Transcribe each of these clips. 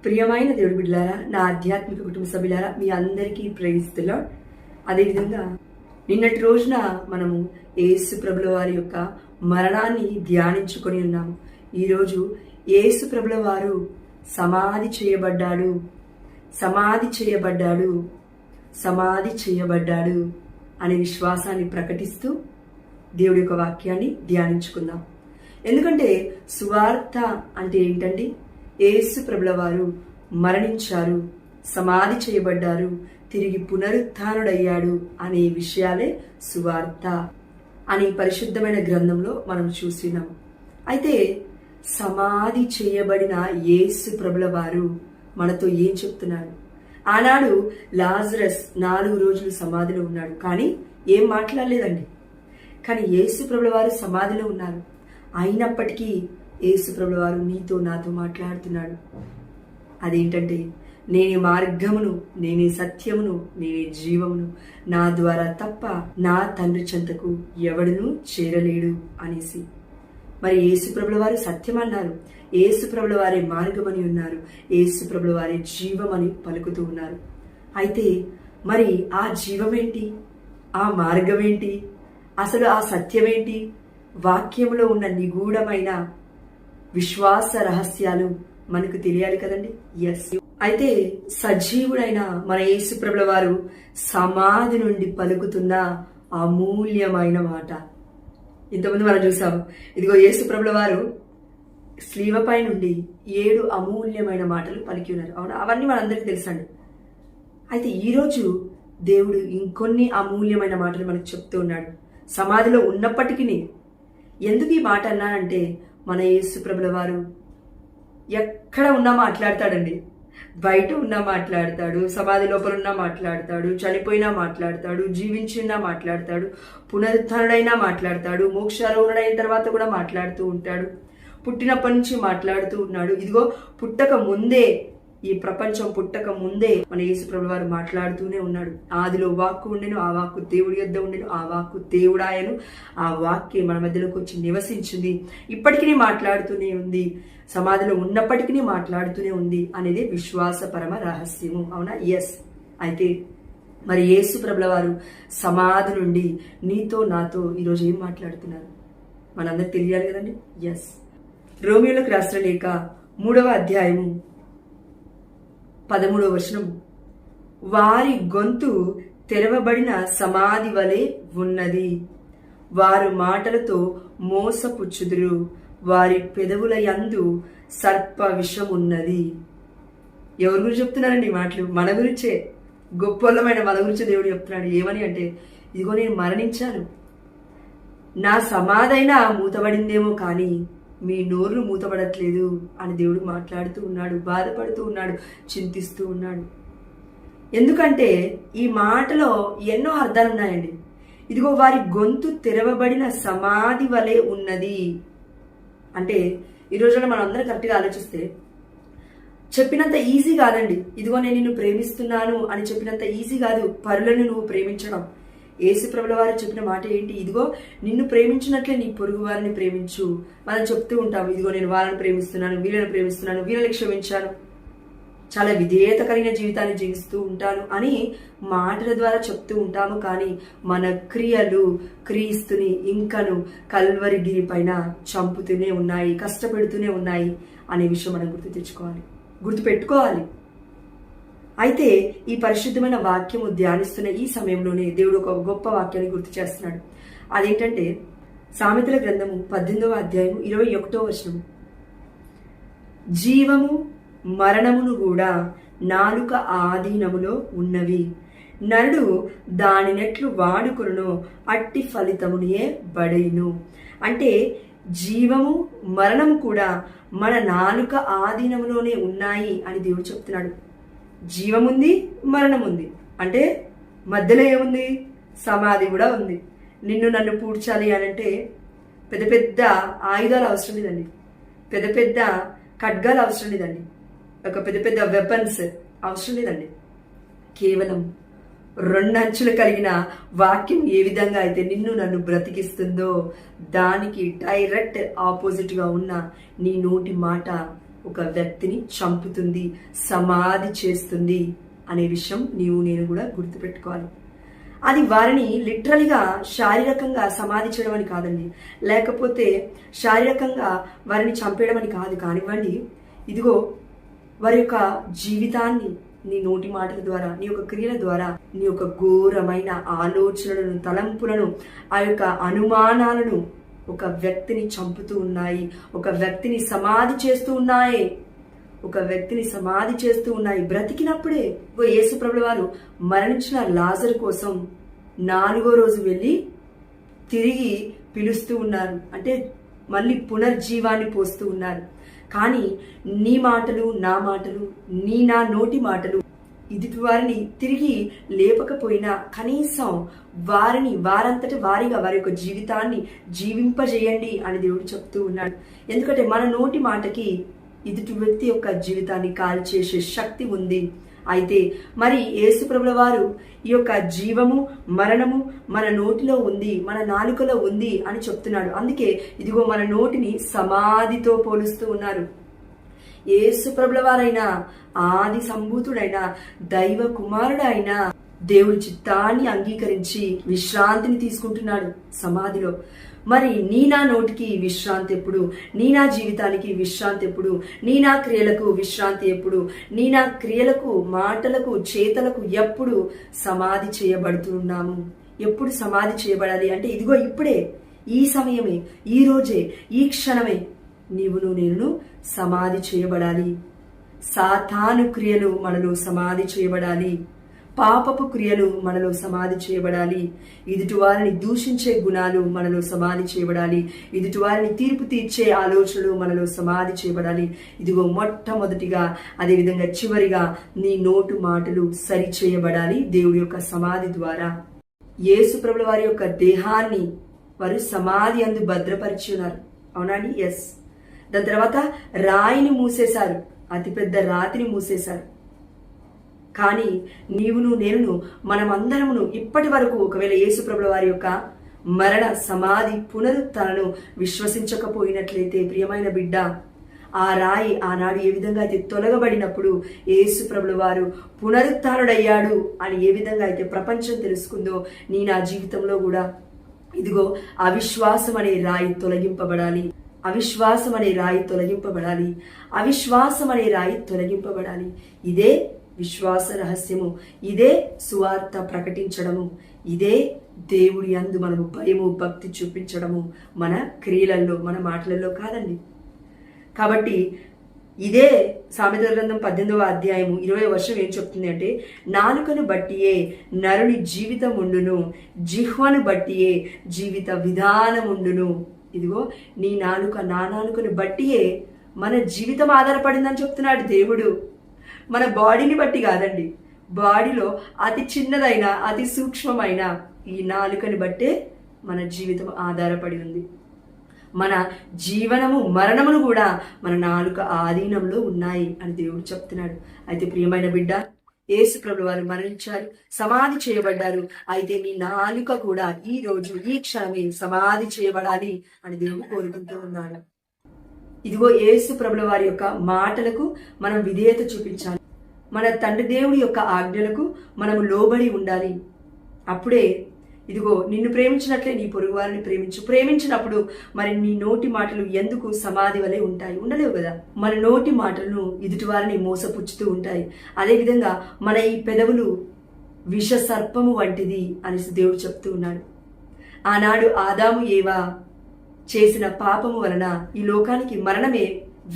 ప్రియమైన దేవుడి బిడ్డలారా, నా ఆధ్యాత్మిక కుటుంబ సభ్యులారా, మీ అందరికీ ప్రైజ్ ది లార్డ్. అదేవిధంగా నిన్నటి రోజున మనము యేసు ప్రభుల వారి యొక్క మరణాన్ని ధ్యానించుకొని ఉన్నాము. ఈరోజు యేసు ప్రభుల వారు సమాధి చేయబడ్డాడు, సమాధి చేయబడ్డాడు, సమాధి చేయబడ్డాడు అనే విశ్వాసాన్ని ప్రకటిస్తూ దేవుడి యొక్క వాక్యాన్ని ధ్యానించుకుందాం. ఎందుకంటే సువార్త అంటే ఏంటండి? యేసు ప్రభుల వారు మరణించారు, సమాధి చేయబడ్డారు, తిరిగి పునరుత్థానుడయ్యాడు అనే విషయాలే సువార్త అని పరిశుద్ధమైన గ్రంథంలో మనం చూసినాం. అయితే సమాధి చేయబడిన యేసు ప్రభుల వారు మనతో ఏం చెప్తున్నారు? ఆనాడు లాజరస్ 4 రోజులు సమాధిలో ఉన్నాడు, కానీ ఏం మాట్లాడలేదండి. కానీ యేసు ప్రభుల వారు సమాధిలో ఉన్నారు. అయినప్పటికీ యేసు ప్రభుల వారు నీతో నాతో మాట్లాడుతున్నాడు. అదేంటంటే, నేనే మార్గమును, నేనే సత్యమును, నేనే జీవమును, నా ద్వారా తప్ప నా తండ్రి చెంతకు ఎవడునూ చేరలేడు అనేసి. మరి యేసు ప్రభుల వారు సత్యం అన్నారు, యేసు ప్రభుల వారే మార్గమని ఉన్నారు, యేసు ప్రభుల వారే జీవమని పలుకుతూ ఉన్నారు. అయితే మరి ఆ జీవమేంటి? ఆ మార్గమేంటి? అసలు ఆ సత్యమేంటి? వాక్యంలో ఉన్న నిగూఢమైన విశ్వాస రహస్యాలు మనకు తెలియాలి కదండి. ఎస్. అయితే సజీవుడైన మన యేసు ప్రభుల వారు సమాధి నుండి పలుకుతున్న అమూల్యమైన మాట. ఇంతకుముందు మనం చూసాం, ఇదిగో యేసు ప్రభుల వారు స్లీవపై నుండి 7 అమూల్యమైన మాటలు పలికి ఉన్నారు. అవునా? అవన్నీ మనందరికీ తెలుసండి. అయితే ఈరోజు దేవుడు ఇంకొన్ని అమూల్యమైన మాటలు మనకు చెప్తూ ఉన్నాడు. సమాధిలో ఉన్నప్పటికీ ఎందుకు ఈ మాట అన్నానంటే, మన యేసు ప్రభుల వారు ఎక్కడ ఉన్నా మాట్లాడతాడండి. బయట ఉన్నా మాట్లాడతాడు, సమాధి లోపల ఉన్నా మాట్లాడతాడు, చనిపోయినా మాట్లాడతాడు, జీవించినా మాట్లాడతాడు, పునరుత్థానుడైనా మాట్లాడతాడు, మోక్షారోహణుడైన తర్వాత కూడా మాట్లాడుతూ ఉంటాడు, పుట్టినప్పటి నుంచి మాట్లాడుతూ ఉన్నాడు. ఇదిగో పుట్టక ముందే, ఈ ప్రపంచం పుట్టక ముందే మన యేసు ప్రభుల వారు మాట్లాడుతూనే ఉన్నాడు. ఆదిలో వాక్కు ఉండెను, ఆ వాక్కు దేవుడి యొద్ద ఉండెను, ఆ వాక్కు దేవుడాయను, ఆ వాక్యే మన మధ్యలోకి వచ్చి నివసించింది, ఇప్పటికీ మాట్లాడుతూనే ఉంది, సమాధిలో ఉన్నప్పటికీ మాట్లాడుతూనే ఉంది అనేది విశ్వాసపరమ రహస్యము. అవునా? ఎస్. అయితే మరి యేసు ప్రభుల వారు సమాధి నుండి నీతో నాతో ఈరోజు ఏం మాట్లాడుతున్నారు మనందరికి తెలియాలి కదండి. ఎస్. రోమియోలకు రాసిన లేఖ 3వ అధ్యాయము 13వ వచనం, వారి గొంతు తెరవబడిన సమాధి వలె ఉన్నది, వారు మాటలతో మోసపుచ్చుదురు, వారి పెదవుల యందు సర్ప విషమున్నది. ఎవరి గురించి చెప్తున్నారండి ఈ మాటలు? మన గురించే, గొప్పలమైన మన గురించే దేవుడు చెప్తున్నాడు. ఏమని అంటే, ఇదిగో నేను మరణించాను, నా సమాధైనా మూతబడిందేమో కానీ మీ నోర్లు మూతపడట్లేదు అని దేవుడు మాట్లాడుతూ ఉన్నాడు, బాధపడుతూ ఉన్నాడు, చింతిస్తూ ఉన్నాడు. ఎందుకంటే ఈ మాటలో ఎన్నో అర్థాలు ఉన్నాయండి. ఇదిగో వారి గొంతు తెరవబడిన సమాధి వలె ఉన్నది అంటే, ఈ రోజుల్లో మనం అందరం కరెక్ట్గా ఆలోచిస్తే చెప్పినంత ఈజీ కాదండి. ఇదిగో నేను నిన్ను ప్రేమిస్తున్నాను అని చెప్పినంత ఈజీ కాదు పరులను నువ్వు ప్రేమించడం. యేసు ప్రభుల వారు చెప్పిన మాట ఏంటి? ఇదిగో నిన్ను ప్రేమించినట్లే నీ పొరుగు వారిని ప్రేమించు. మనం చెప్తూ ఉంటాం, ఇదిగో నేను వాళ్ళని ప్రేమిస్తున్నాను, వీళ్ళని ప్రేమిస్తున్నాను, వీళ్ళని క్షమించాను, చాలా విధేయత కలిగిన జీవితాన్ని జీవిస్తూ ఉంటాను అని మాటల ద్వారా చెప్తూ ఉంటాము. కానీ మన క్రియలు క్రీస్తుని ఇంకను కల్వరి గిరి పైన చంపుతూనే ఉన్నాయి, కష్టపెడుతూనే ఉన్నాయి అనే విషయం మనం గుర్తుపెట్టుకోవాలి. అయితే ఈ పరిశుద్ధమైన వాక్యము ధ్యానిస్తున్న ఈ సమయంలోనే దేవుడు ఒక గొప్ప వాక్యాన్ని గుర్తు చేస్తున్నాడు. అదేంటంటే, సామెతల గ్రంథము 18వ అధ్యాయము 21వ వచనం, జీవము మరణమును కూడా నాలుక ఆధీనములో ఉన్నవి, నరుడు దానినెట్లు వాడుకొనునో అట్టి ఫలితమునే బడెను. అంటే జీవము మరణము కూడా మన నాలుక ఆధీనములోనే ఉన్నాయి అని దేవుడు చెప్తున్నాడు. జీవముంది, మరణం ఉంది, అంటే మధ్యలో ఏముంది? సమాధి కూడా ఉంది. నిన్ను నన్ను పూడ్చాలి అని అంటే పెద్ద పెద్ద ఆయుధాలు అవసరం లేదండి, పెద్ద పెద్ద ఖడ్గాలు అవసరం లేదండి, ఒక పెద్ద పెద్ద వెపన్స్ అవసరం లేదండి. కేవలం 2 అంచులు కలిగిన వాక్యం ఏ విధంగా అయితే నిన్ను నన్ను బ్రతికిస్తుందో దానికి డైరెక్ట్ ఆపోజిట్గా ఉన్న నీ నోటి మాట ఒక వ్యక్తిని చంపుతుంది, సమాధి చేస్తుంది అనే విషయం నేను కూడా గుర్తుపెట్టుకోవాలి. అది వారిని లిటరల్గా శారీరకంగా సమాధి చేయడం అని కాదండి, లేకపోతే శారీరకంగా వారిని చంపేయడం అని కాదు కానివ్వండి. ఇదిగో వారి యొక్క జీవితాన్ని నీ నోటి మాటల ద్వారా, నీ యొక్క క్రియల ద్వారా, నీ యొక్క ఘోరమైన ఆలోచనలను, తలంపులను, ఆ యొక్క అనుమానాలను ఒక వ్యక్తిని చంపుతూ ఉన్నాయి, ఒక వ్యక్తిని సమాధి చేస్తూ ఉన్నాయి, ఒక వ్యక్తిని సమాధి చేస్తూ ఉన్నాయి. బ్రతికినప్పుడే యేసు ప్రభుల వారు మరణించిన లాజరు కోసం 4వ రోజు వెళ్ళి తిరిగి పిలుస్తూ ఉన్నారు, అంటే మళ్ళీ పునర్జీవాన్ని పోస్తూ ఉన్నారు. కానీ నీ మాటలు, నా మాటలు, నా నోటి మాటలు ఎదుటి వారిని తిరిగి లేపకపోయినా కనీసం వారంతటి వారిగా వారి యొక్క జీవితాన్ని జీవింపజేయండి అని దేవుడు చెప్తూ ఉన్నాడు. ఎందుకంటే మన నోటి మాటకి ఎదుటి వ్యక్తి యొక్క జీవితాన్ని కాల్చేసే శక్తి ఉంది. అయితే మరి యేసు ప్రభుల వారు ఈ యొక్క జీవము మరణము మన నోటిలో ఉంది, మన నాలుకలో ఉంది అని చెప్తున్నాడు. అందుకే ఇదిగో మన నోటిని సమాధితో పోలుస్తూ ఉన్నారు. యేసు ప్రభుల వారైన ఆది సంభూతుడైన దైవ కుమారుడైన దేవుడి చిత్తాన్ని అంగీకరించి విశ్రాంతిని తీసుకుంటున్నాడు సమాధిలో. మరి నా నోటికి విశ్రాంతి ఎప్పుడు, నా జీవితానికి విశ్రాంతి ఎప్పుడు, నా క్రియలకు విశ్రాంతి ఎప్పుడు, నా క్రియలకు, మాటలకు, చేతలకు ఎప్పుడు సమాధి చేయబడుతున్నాము? ఎప్పుడు సమాధి చేయబడాలి అంటే ఇదిగో ఇప్పుడే, ఈ సమయమే, ఈ రోజే, ఈ క్షణమే నేను సమాధి చేయబడాలి. సాతాను క్రియలు మనలో సమాధి చేయబడాలి, పాపపు క్రియలు మనలో సమాధి చేయబడాలి, ఎదుటివారిని దూషించే గుణాలు మనలో సమాధి చేయబడాలి, ఎదుటివారిని తీర్పు తీర్చే ఆలోచనలు మనలో సమాధి చేయబడాలి. ఇదిగో మొట్టమొదటిగా, అదేవిధంగా చివరిగా నీ నోటు మాటలు సరి చేయబడాలి దేవుడి యొక్క సమాధి ద్వారా. యేసు ప్రభుల వారి యొక్క దేహాన్ని వారు సమాధి అందు భద్రపరిచి ఉన్నారు, అవునండి? ఎస్. దాని తర్వాత రాయిని మూసేశారు, అతిపెద్ద రాతిని మూసేశారు. కానీ నేను మనమందరమును ఇప్పటి వరకు ఒకవేళ యేసు ప్రభుల వారి యొక్క మరణ సమాధి పునరుత్థానను విశ్వసించకపోయినట్లయితే ప్రియమైన బిడ్డ, ఆ రాయి ఆనాడు ఏ విధంగా అయితే తొలగబడినప్పుడు యేసు ప్రభుల వారు పునరుత్థానుడయ్యాడు అని ఏ విధంగా అయితే ప్రపంచం తెలుసుకుందో, నా జీవితంలో కూడా ఇదిగో అవిశ్వాసం అనే రాయి తొలగింపబడాలి, అవిశ్వాసం అనే రాయి తొలగింపబడాలి, అవిశ్వాసం అనే రాయి తొలగింపబడాలి. ఇదే విశ్వాస రహస్యము, ఇదే సువార్త ప్రకటించడము, ఇదే దేవుడి యందు మనము భయము భక్తి చూపించడము, మన క్రియలలో, మన మాటలలో కాదండి. కాబట్టి ఇదే సామెతల గ్రంథం 18వ అధ్యాయము 20వ వచనం ఏం చెప్తుంది అంటే, నాలుకను బట్టియే నరుని జీవితం ఉండును, జిహ్వను బట్టియే జీవిత విధానం ఉండును. ఇదిగో నీ నాలుక, నా నాలుకను బట్టియే మన జీవితం ఆధారపడిందని చెప్తున్నాడు దేవుడు. మన బాడీని బట్టి కాదండి, బాడీలో అతి చిన్నదైన, అతి సూక్ష్మమైన ఈ నాలుకని బట్టే మన జీవితం ఆధారపడి ఉంది. మన జీవనము మరణములు కూడా మన నాలుక ఆధీనంలో ఉన్నాయి అని దేవుడు చెప్తున్నాడు. అయితే ప్రియమైన బిడ్డ, యేసు ప్రభువు వారు మరణించారు, సమాధి చేయబడ్డారు. అయితే నీ నాలుక కూడా ఈ రోజు, ఈ క్షణమే సమాధి చేయబడాలి అని దేవుడు కోరుకుంటూ ఉన్నాడు. ఇదిగో యేసు ప్రభువు వారి యొక్క మాటలకు మనం విధేయత చూపించాలి, మన తండ్రి దేవుడి యొక్క ఆజ్ఞలకు మనము లోబడి ఉండాలి. అప్పుడే ఇదిగో నిన్ను ప్రేమించినట్లే నీ పొరుగు వారిని ప్రేమించు. ప్రేమించినప్పుడు మరి నీ నోటి మాటలు ఎందుకు సమాధి వలె ఉంటాయి? ఉండలేవు కదా. మన నోటి మాటలను ఎదుటి వారిని మోసపుచ్చుతూ ఉంటాయి. అదేవిధంగా మన ఈ పెదవులు విష సర్పము వంటిది అనేసి దేవుడు చెప్తూ ఉన్నాడు. ఆనాడు ఆదాము ఏవా చేసిన పాపము వలన ఈ లోకానికి మరణమే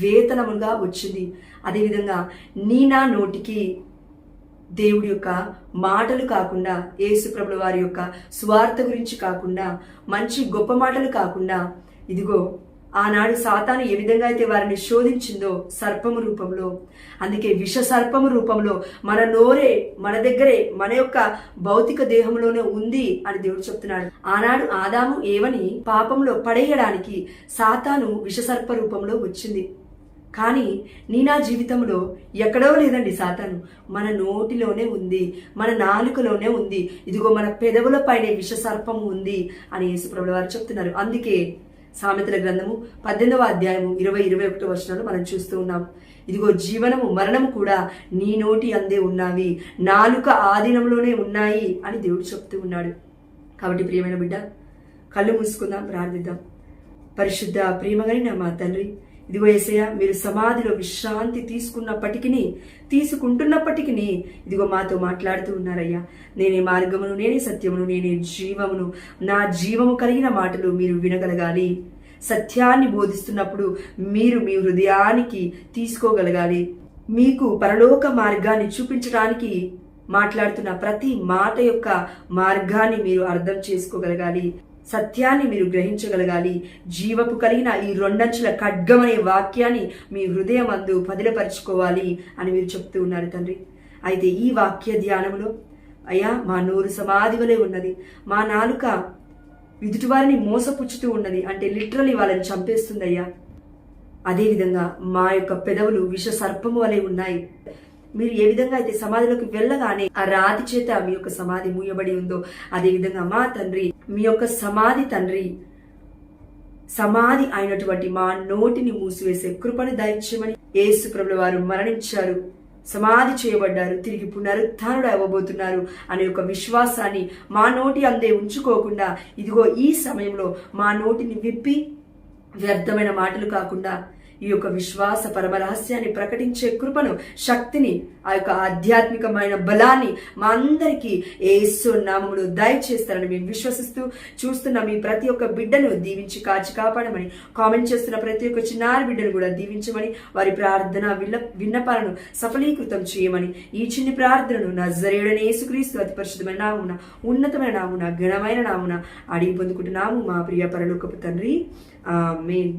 వేతనముగా వచ్చింది. అదేవిధంగా నా నోటికి దేవుడి యొక్క మాటలు కాకుండా, యేసు ప్రభుల వారి యొక్క స్వార్థ గురించి కాకుండా, మంచి గొప్ప మాటలు కాకుండా, ఇదిగో ఆనాడు సాతాను ఏ విధంగా అయితే వారిని శోధించిందో సర్పము రూపంలో, అందుకే విష సర్పము రూపంలో మన నోరే మన దగ్గరే, మన యొక్క భౌతిక దేహంలోనే ఉంది అని దేవుడు చెప్తున్నాడు. ఆనాడు ఆదాము ఏవని పాపంలో పడేయడానికి సాతాను విష సర్ప రూపంలో వచ్చింది. కానీ నా జీవితంలో ఎక్కడో లేదండి సాతాను, మన నోటిలోనే ఉంది, మన నాలుకలోనే ఉంది. ఇదిగో మన పెదవుల పైనే విష సర్పము ఉంది అని యేసు ప్రభువు వారు చెప్తున్నారు. అందుకే సామెతల గ్రంథము 18వ అధ్యాయము 20-21 వచనాలు మనం చూస్తూ ఉన్నాం. ఇదిగో జీవనము మరణము కూడా నీ నోటి అందే ఉన్నవి, నాలుక ఆధీనంలోనే ఉన్నాయి అని దేవుడు చెప్తూ ఉన్నాడు. కాబట్టి ప్రియమైన బిడ్డ, కళ్ళు మూసుకుందాం, ప్రార్థిద్దాం. పరిశుద్ధ ప్రేమగలిగిన మా తండ్రి, ఇదిగో యేసయ్య, మీరు సమాధిలో విశ్రాంతి తీసుకుంటున్నప్పటికీ ఇదిగో మాతో మాట్లాడుతూ ఉన్నారయ్యా. నేనే మార్గమును, నేనే సత్యమును, నేనే జీవమును, నా జీవము కలిగిన మాటలు మీరు వినగలగాలి. సత్యాన్ని బోధిస్తున్నప్పుడు మీరు మీ హృదయానికి తీసుకోగలగాలి. మీకు పరలోక మార్గాన్ని చూపించడానికి మాట్లాడుతున్న ప్రతి మాట యొక్క మార్గాన్ని మీరు అర్థం చేసుకోగలగాలి. సత్యాన్ని మీరు గ్రహించగలగాలి. జీవపు కలిగిన ఈ 2 అంచుల ఖడ్గమనే వాక్యాన్ని మీ హృదయం అందు పదిలపరుచుకోవాలి అని మీరు చెప్తూ ఉన్నారు తండ్రి. అయితే ఈ వాక్య ధ్యానంలో అయ్యా, మా నోరు సమాధి వలె ఉన్నది, మా నాలుక ఎదుటివారిని మోసపుచ్చుతూ ఉన్నది, అంటే లిటరలీ వాళ్ళని చంపేస్తుంది అయ్యా. అదేవిధంగా మా యొక్క పెదవులు విష సర్పము వలె ఉన్నాయి. మీరు ఏ విధంగా అయితే సమాధిలోకి వెళ్ళగానే ఆ రాతి చేత మీ యొక్క సమాధి మూయబడి ఉందో, అదేవిధంగా మా తండ్రి, మీ యొక్క సమాధి తండ్రి, సమాధి అయినటువంటి మా నోటిని మూసివేసే కృపను దయచేయమని. యేసు ప్రభుల వారు మరణించారు, సమాధి చేయబడ్డారు, తిరిగి పునరుత్థానుడు అవ్వబోతున్నారు అనే ఒక విశ్వాసాన్ని మా నోటి అందే ఉంచుకోకుండా, ఇదిగో ఈ సమయంలో మా నోటిని విప్పి వ్యర్థమైన మాటలు కాకుండా ఈ యొక్క విశ్వాస పరమరహస్యాన్ని ప్రకటించే కృపను, శక్తిని, ఆ యొక్క ఆధ్యాత్మికమైన బలాన్ని మా అందరికీ యేసు నామములో దయచేస్తారని మేము విశ్వసిస్తూ, చూస్తున్న మీ ప్రతి ఒక్క బిడ్డను దీవించి కాచి కాపాడమని, కామెంట్ చేస్తున్న ప్రతి ఒక్క చిన్నారి బిడ్డను కూడా దీవించమని, వారి ప్రార్థన విన్నపాలను సఫలీకృతం చేయమని, ఈ చిన్ని ప్రార్థనను నజరేయుడైన యేసుక్రీస్తు అతి పరిశుద్ధమైన నామమున, ఉన్నతమైన నామమున, ఘనమైన నామమున అడిగి పొందుకుంటున్నాము మా ప్రియ పరలోకపు తండ్రి. ఆమేన్.